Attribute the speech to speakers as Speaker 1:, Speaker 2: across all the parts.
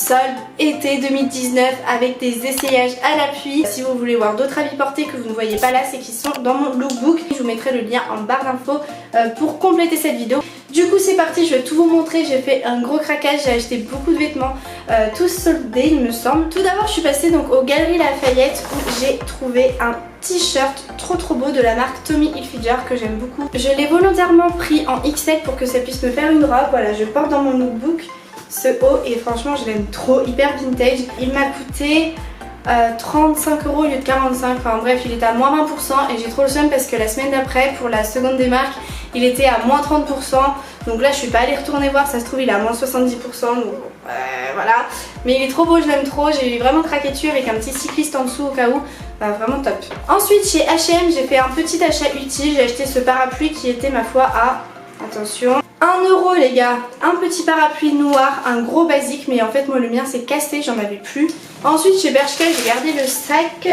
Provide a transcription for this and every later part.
Speaker 1: solde été 2019 avec des essayages à l'appui. Si vous voulez voir d'autres habits portés que vous ne voyez pas là, c'est qu'ils sont dans mon lookbook. Je vous mettrai le lien en barre d'infos pour compléter cette vidéo. Du coup c'est parti, je vais tout vous montrer. J'ai fait un gros craquage, j'ai acheté beaucoup de vêtements, tous soldés il me semble. Tout d'abord je suis passée donc aux Galeries Lafayette où j'ai trouvé un t-shirt trop beau de la marque Tommy Hilfiger que j'aime beaucoup. Je l'ai volontairement pris en XL pour que ça puisse me faire une robe. Voilà, je porte dans mon lookbook ce haut et franchement je l'aime trop, hyper vintage. Il m'a coûté 35 € au lieu de 45, enfin bref il était à moins 20% et j'ai trop le seum parce que la semaine d'après pour la seconde des marques il était à moins 30%, donc là je suis pas allée retourner voir, ça se trouve il est à moins 70%, donc voilà. Mais il est trop beau, je l'aime trop, j'ai vraiment craqué dessus avec un petit cycliste en dessous au cas où, vraiment top. Ensuite chez H&M j'ai fait un petit achat utile, j'ai acheté ce parapluie qui était ma foi à, attention, 1 € les gars, un petit parapluie noir, un gros basique, mais en fait moi le mien c'est cassé, j'en avais plus. Ensuite chez Bershka j'ai gardé le sac,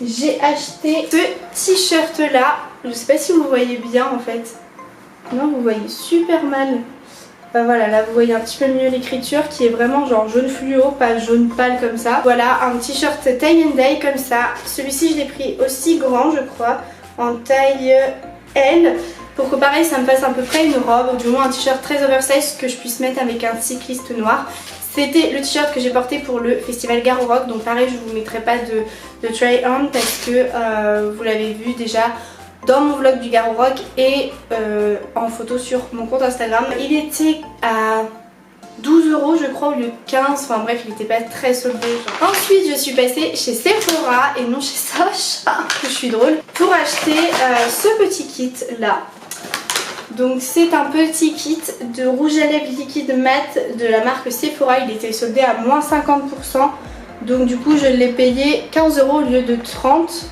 Speaker 1: j'ai acheté ce t-shirt là, je sais pas si vous voyez bien en fait, non vous voyez super mal. Voilà, là vous voyez un petit peu mieux l'écriture qui est vraiment genre jaune fluo, pas jaune pâle comme ça. Voilà, un t-shirt tie and dye comme ça, celui-ci je l'ai pris aussi grand je crois, en taille L. Pour que pareil ça me fasse à peu près une robe ou du moins un t-shirt très oversize que je puisse mettre avec un cycliste noir. C'était le t-shirt que j'ai porté pour le festival Garo Rock, donc pareil je vous mettrai pas de try on parce que vous l'avez vu déjà dans mon vlog du Garo Rock et en photo sur mon compte Instagram. Il était à 12 € je crois au lieu de 15, enfin bref il n'était pas très soldé. Ensuite je suis passée chez Sephora et non chez Sacha, je suis drôle, pour acheter ce petit kit là. Donc c'est un petit kit de rouge à lèvres liquide mat de la marque Sephora, il était soldé à moins 50%. Donc du coup je l'ai payé 15 € au lieu de 30.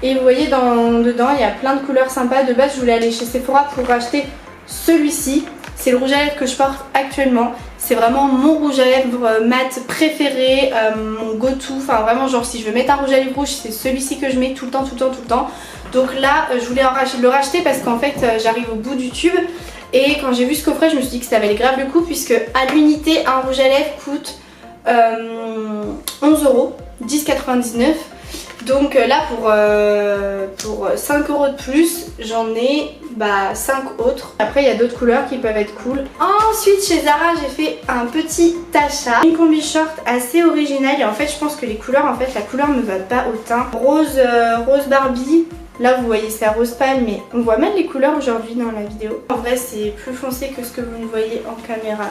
Speaker 1: Et vous voyez dedans il y a plein de couleurs sympas. De base je voulais aller chez Sephora pour acheter celui-ci. C'est le rouge à lèvres que je porte actuellement. C'est vraiment mon rouge à lèvres mat préféré, mon go-to. Enfin vraiment genre si je veux mettre un rouge à lèvres rouge c'est celui-ci que je mets tout le temps. Donc là je voulais le racheter parce qu'en fait j'arrive au bout du tube. Et quand j'ai vu ce coffret je me suis dit que ça valait grave le coup puisque à l'unité un rouge à lèvres coûte 11 €, 10,99 €. Donc là pour 5 € de plus j'en ai 5 autres. Après il y a d'autres couleurs qui peuvent être cool. Ensuite chez Zara j'ai fait un petit achat, une combi short assez originale et en fait je pense que les couleurs, en fait la couleur me va pas au teint. Rose Barbie, là vous voyez c'est rose pâle mais on voit mal les couleurs aujourd'hui dans la vidéo. En vrai c'est plus foncé que ce que vous ne voyez en caméra.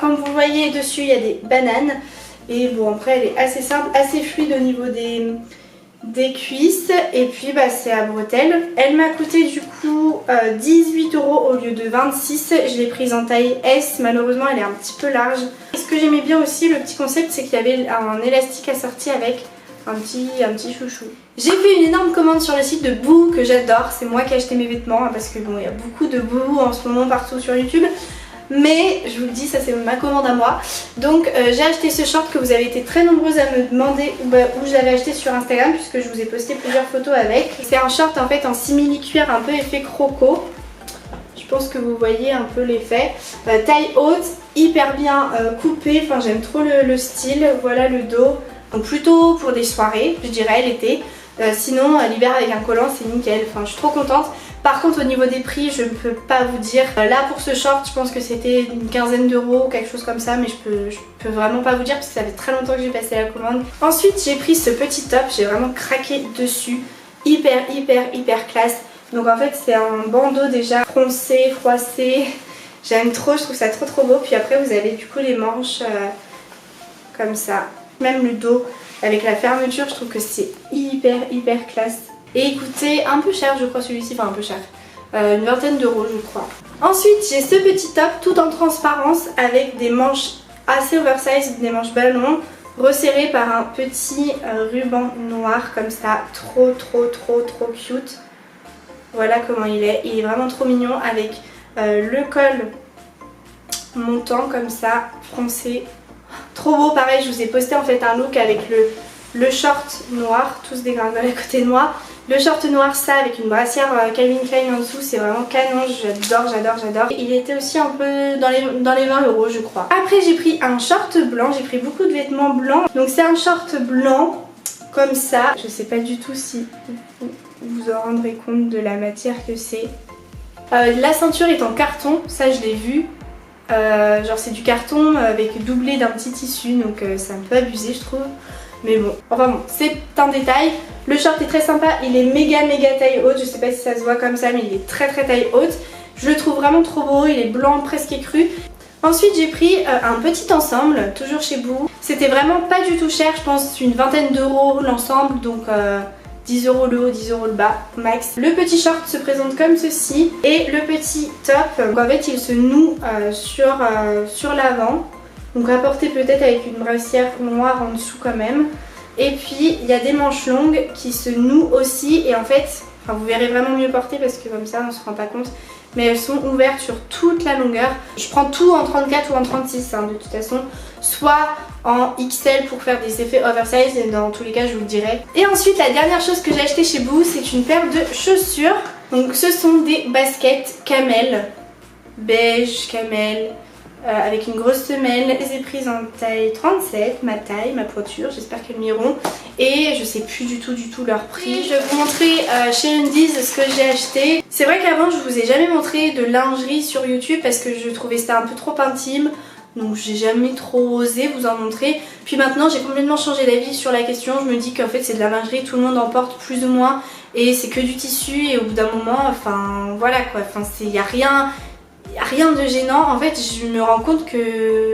Speaker 1: Comme vous voyez dessus il y a des bananes et bon après elle est assez simple, assez fluide au niveau des cuisses et puis c'est à bretelles. Elle m'a coûté du coup 18 € au lieu de 26. Je l'ai prise en taille S, malheureusement elle est un petit peu large. Ce que j'aimais bien aussi, le petit concept, c'est qu'il y avait un élastique assorti avec un petit chouchou. J'ai fait une énorme commande sur le site de Boohoo que j'adore, c'est moi qui ai acheté mes vêtements parce que bon il y a beaucoup de Boohoo en ce moment partout sur YouTube. Mais je vous le dis, ça c'est ma commande à moi. Donc j'ai acheté ce short que vous avez été très nombreuses à me demander où je l'avais acheté sur Instagram puisque je vous ai posté plusieurs photos avec. C'est un short en fait en simili-cuir un peu effet croco. Je pense que vous voyez un peu l'effet. Taille haute, hyper bien coupé, enfin j'aime trop le style. Voilà le dos. Donc plutôt pour des soirées, je dirais l'été. Sinon l'hiver avec un collant c'est nickel, enfin je suis trop contente. Par contre au niveau des prix je ne peux pas vous dire. Là pour ce short je pense que c'était une quinzaine d'euros ou quelque chose comme ça, mais je peux vraiment pas vous dire parce que ça fait très longtemps que j'ai passé la commande. Ensuite j'ai pris ce petit top, j'ai vraiment craqué dessus, hyper classe. Donc en fait c'est un bandeau déjà froncé, froissé, j'aime trop, je trouve ça trop beau. Puis après vous avez du coup les manches comme ça, même le dos avec la fermeture, je trouve que c'est hyper classe. Et écoutez, un peu cher je crois celui-ci, enfin un peu cher, une vingtaine d'euros je crois. Ensuite j'ai ce petit top tout en transparence avec des manches assez oversize, des manches ballon, resserrées par un petit ruban noir comme ça, trop cute. Voilà comment il est vraiment trop mignon avec le col montant comme ça, froncé. Trop beau, pareil je vous ai posté en fait un look avec le short noir, tous dégringolés à côté de moi. Le short noir ça avec une brassière Calvin Klein en dessous, c'est vraiment canon, j'adore. Il était aussi un peu dans les 20 € je crois. Après j'ai pris un short blanc, j'ai pris beaucoup de vêtements blancs. Donc c'est un short blanc comme ça. Je sais pas du tout si vous vous en rendrez compte de la matière que c'est. La ceinture est en carton, ça je l'ai vu. Genre c'est du carton avec doublé d'un petit tissu, donc c'est un peu abusé je trouve. Mais bon, enfin bon, c'est un détail. Le short est très sympa, il est méga taille haute. Je sais pas si ça se voit comme ça, mais il est très taille haute. Je le trouve vraiment trop beau, il est blanc presque écru. Ensuite j'ai pris un petit ensemble, toujours chez Boohoo. C'était vraiment pas du tout cher, je pense une vingtaine d'euros l'ensemble, donc 10 € le haut, 10 € le bas, max. Le petit short se présente comme ceci et le petit top, donc en fait il se noue sur l'avant. Donc à porter peut-être avec une brassière noire en dessous quand même. Et puis il y a des manches longues qui se nouent aussi et en fait, enfin, vous verrez vraiment mieux porter parce que comme ça on se rend pas compte. Mais elles sont ouvertes sur toute la longueur. Je prends tout en 34 ou en 36 hein, de toute façon. Soit en XL pour faire des effets oversize et dans tous les cas je vous le dirai. Et ensuite la dernière chose que j'ai acheté chez Boohoo c'est une paire de chaussures. Donc ce sont des baskets camel, beige camel. Avec une grosse semelle, je les ai prises en taille 37, ma taille, ma poiture, j'espère qu'elles m'iront. Et je sais plus du tout leur prix. Je vais vous montrer chez Undies ce que j'ai acheté. C'est vrai qu'avant je vous ai jamais montré de lingerie sur YouTube parce que je trouvais ça un peu trop intime. Donc j'ai jamais trop osé vous en montrer. Puis maintenant j'ai complètement changé d'avis sur la question. Je me dis qu'en fait c'est de la lingerie, tout le monde en porte plus ou moins. Et c'est que du tissu et au bout d'un moment, enfin voilà quoi, enfin y a rien de gênant. En fait je me rends compte que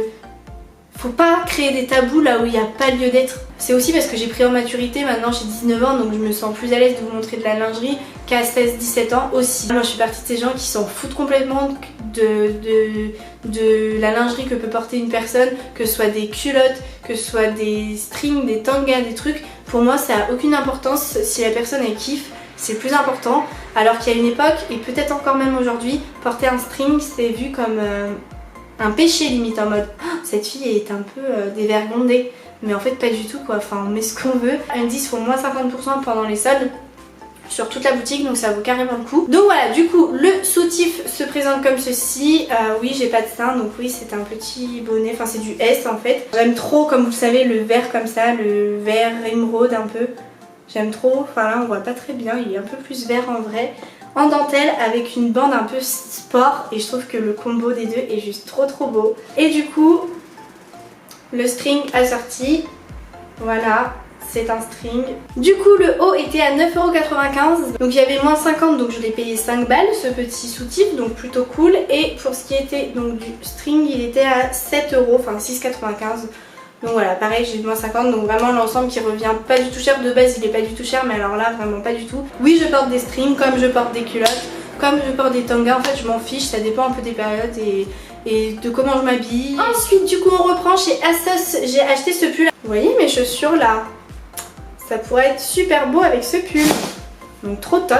Speaker 1: faut pas créer des tabous là où il n'y a pas lieu d'être. C'est aussi parce que j'ai pris en maturité, maintenant j'ai 19 ans donc je me sens plus à l'aise de vous montrer de la lingerie qu'à 16-17 ans aussi. Moi je suis partie de ces gens qui s'en foutent complètement de la lingerie que peut porter une personne, que ce soit des culottes, que ce soit des strings, des tangas, des trucs. Pour moi ça a aucune importance, si la personne elle kiffe, c'est le plus important. Alors qu'il y a une époque, et peut-être encore même aujourd'hui, porter un string c'est vu comme un péché limite, en mode oh, cette fille est un peu dévergondée. Mais en fait pas du tout quoi, enfin on met ce qu'on veut. Undies font moins 50% pendant les soldes sur toute la boutique, donc ça vaut carrément le coup. Donc voilà, du coup le soutif se présente comme ceci. Oui j'ai pas de sein, donc oui c'est un petit bonnet, enfin c'est du S en fait. J'aime trop, comme vous le savez, le vert comme ça, le vert émeraude un peu. J'aime trop, enfin là on voit pas très bien, il est un peu plus vert en vrai. En dentelle avec une bande un peu sport et je trouve que le combo des deux est juste trop beau. Et du coup le string assorti, voilà, c'est un string. Du coup le haut était à 9,95 €, donc il y avait moins 50, donc je l'ai payé 5 balles ce petit soutif, donc plutôt cool. Et pour ce qui était donc du string, il était à 7 €, enfin 6,95 €. Donc voilà, pareil j'ai moins 50, donc vraiment l'ensemble qui revient pas du tout cher. De base il est pas du tout cher, mais alors là vraiment pas du tout. Oui je porte des strings comme je porte des culottes, comme je porte des tangas, en fait je m'en fiche, ça dépend un peu des périodes et de comment je m'habille. Ensuite du coup on reprend chez ASOS, j'ai acheté ce pull. Vous voyez mes chaussures là, ça pourrait être super beau avec ce pull, donc trop top.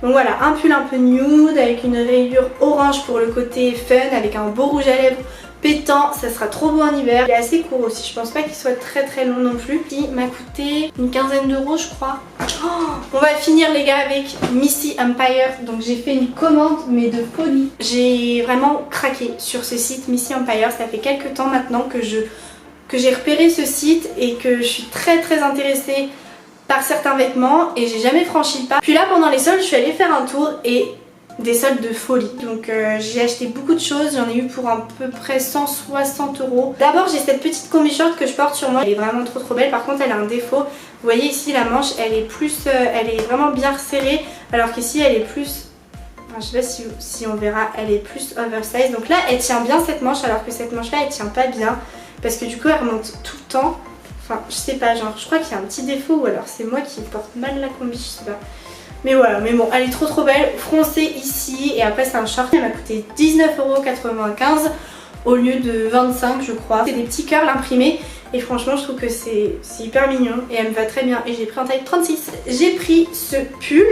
Speaker 1: Donc voilà, un pull un peu nude avec une rayure orange pour le côté fun, avec un beau rouge à lèvres pétant, ça sera trop beau en hiver. Il est assez court aussi, je pense pas qu'il soit très long non plus. Il m'a coûté une quinzaine d'euros je crois. Oh, on va finir les gars avec Missy Empire. Donc j'ai fait une commande mais de folie. J'ai vraiment craqué sur ce site Missy Empire. Ça fait quelques temps maintenant que j'ai repéré ce site et que je suis très intéressée par certains vêtements et j'ai jamais franchi le pas. Puis là pendant les soldes je suis allée faire un tour et des soldes de folie. Donc j'ai acheté beaucoup de choses, j'en ai eu pour à peu près 160 €. D'abord j'ai cette petite combi short que je porte sur moi, elle est vraiment trop belle. Par contre elle a un défaut, vous voyez ici la manche elle est plus, elle est vraiment bien resserrée, alors qu'ici elle est plus, enfin, je sais pas si on verra, elle est plus oversize. Donc là elle tient bien cette manche, alors que cette manche là elle tient pas bien, parce que du coup elle remonte tout le temps. Enfin je sais pas, genre je crois qu'il y a un petit défaut, ou alors c'est moi qui porte mal la combi, je sais pas. Mais voilà, mais bon, elle est trop belle, froncée ici, et après c'est un short, elle m'a coûté 19,95 € au lieu de 25 je crois. C'est des petits curls imprimés et franchement je trouve que c'est hyper mignon et elle me va très bien, et j'ai pris en taille 36. J'ai pris ce pull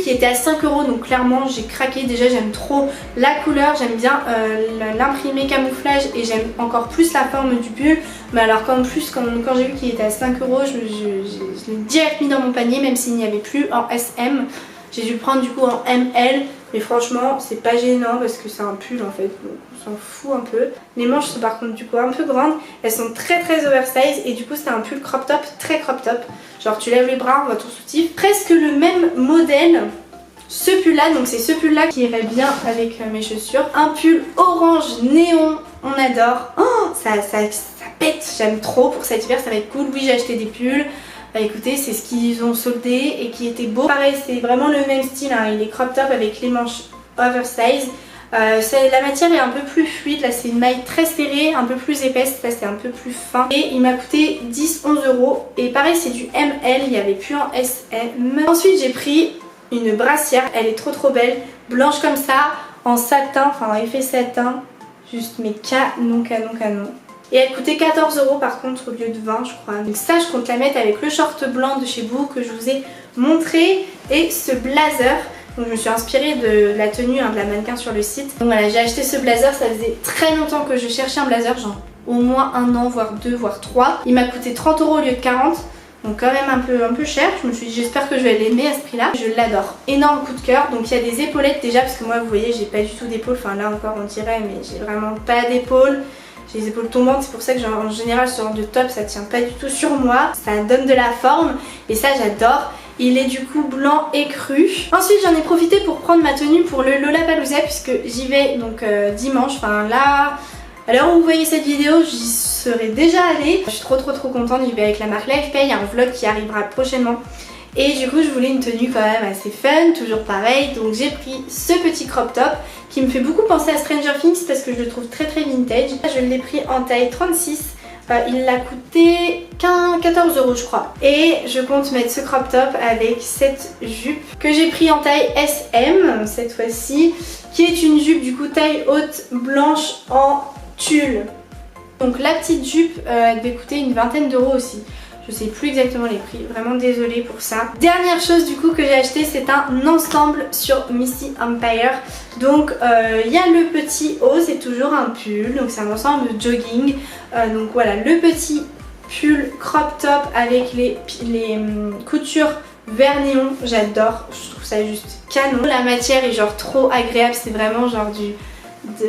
Speaker 1: qui était à 5 €, donc clairement j'ai craqué. Déjà j'aime trop la couleur, j'aime bien l'imprimé camouflage et j'aime encore plus la forme du pull. Mais alors qu'en plus quand j'ai vu qu'il était à 5 €, je l'ai direct mis dans mon panier même s'il n'y avait plus en SM. J'ai dû le prendre du coup en ML, mais franchement c'est pas gênant parce que c'est un pull en fait, donc on s'en fout un peu. Les manches sont par contre du coup un peu grandes, elles sont très oversize et du coup c'est un pull crop top, très crop top. Genre tu lèves les bras, on voit ton soutif. Presque le même modèle, ce pull là, donc c'est ce pull là qui irait bien avec mes chaussures. Un pull orange néon, on adore. Oh, ça pète, j'aime trop pour cet hiver, ça va être cool. Oui, j'ai acheté des pulls. Bah écoutez, c'est ce qu'ils ont soldé et qui était beau. Pareil, c'est vraiment le même style, hein. Il est crop top avec les manches oversize. La matière est un peu plus fluide, là c'est une maille très serrée, un peu plus épaisse, là c'est un peu plus fin. Et il m'a coûté 10-11 €. Et pareil, c'est du ML, il n'y avait plus en SM. Ensuite j'ai pris une brassière, elle est trop belle, blanche comme ça, en satin, enfin effet satin, juste mais canon. Et elle coûtait 14 € par contre au lieu de 20 je crois. Donc ça je compte la mettre avec le short blanc de chez Boo que je vous ai montré et ce blazer. Donc je me suis inspirée de la tenue de la mannequin sur le site. Donc voilà, j'ai acheté ce blazer, ça faisait très longtemps que je cherchais un blazer, genre au moins 1 an, voire 2, voire 3. Il m'a coûté 30 € au lieu de 40. Donc quand même un peu cher. Je me suis dit j'espère que je vais l'aimer à ce prix là. Je l'adore. Énorme coup de cœur. Donc il y a des épaulettes déjà parce que moi vous voyez j'ai pas du tout d'épaule. Enfin là encore on dirait mais j'ai vraiment pas d'épaule. J'ai les épaules tombantes, c'est pour ça que en général ce genre de top ça tient pas du tout sur moi. Ça donne de la forme et ça j'adore. Il est du coup blanc écru. Ensuite j'en ai profité pour prendre ma tenue pour le Lollapalooza puisque j'y vais donc dimanche. Enfin là, à l'heure où vous voyez cette vidéo, j'y serai déjà allée. Je suis trop contente, j'y vais avec la marque LifePay, il y a un vlog qui arrivera prochainement. Et du coup je voulais une tenue quand même assez fun, toujours pareil. Donc j'ai pris ce petit crop top qui me fait beaucoup penser à Stranger Things parce que je le trouve très vintage. Je l'ai pris en taille 36. Il l'a coûté 14 € je crois. Et je compte mettre ce crop top avec cette jupe que j'ai pris en taille SM cette fois-ci, qui est une jupe du coup taille haute blanche en tulle. Donc la petite jupe devait coûter une vingtaine d'euros aussi. Je sais plus exactement les prix, vraiment désolée pour ça. Dernière chose du coup que j'ai acheté, c'est un ensemble sur Missy Empire. Donc il y a le petit haut, c'est toujours un pull, donc c'est un ensemble de jogging. Donc voilà, le petit pull crop top avec les coutures vert néon, j'adore, je trouve ça juste canon. La matière est genre trop agréable, c'est vraiment genre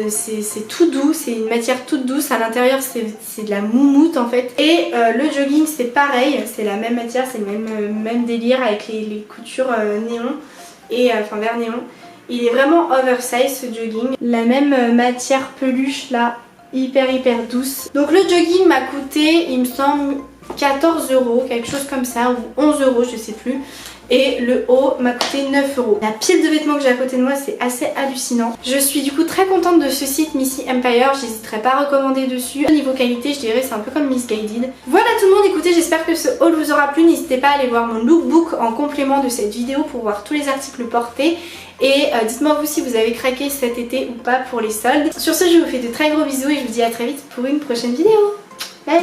Speaker 1: c'est tout doux, c'est une matière toute douce, à l'intérieur c'est de la moumoute en fait. Et le jogging c'est pareil, c'est la même matière, c'est le même délire avec les coutures néon et enfin vert néon. Il est vraiment oversize ce jogging, la même matière peluche là, hyper douce. Donc le jogging m'a coûté il me semble 14 €, quelque chose comme ça, ou 11 €, je sais plus. Et le haut m'a coûté 9 €. La pile de vêtements que j'ai à côté de moi, c'est assez hallucinant. Je suis du coup très contente de ce site Missy Empire, j'hésiterai pas à recommander dessus. Au niveau qualité, je dirais c'est un peu comme Missguided. Voilà tout le monde, écoutez, j'espère que ce haul vous aura plu. N'hésitez pas à aller voir mon lookbook en complément de cette vidéo pour voir tous les articles portés. Et dites-moi vous si vous avez craqué cet été ou pas pour les soldes. Sur ce, je vous fais de très gros bisous et je vous dis à très vite pour une prochaine vidéo. Bye!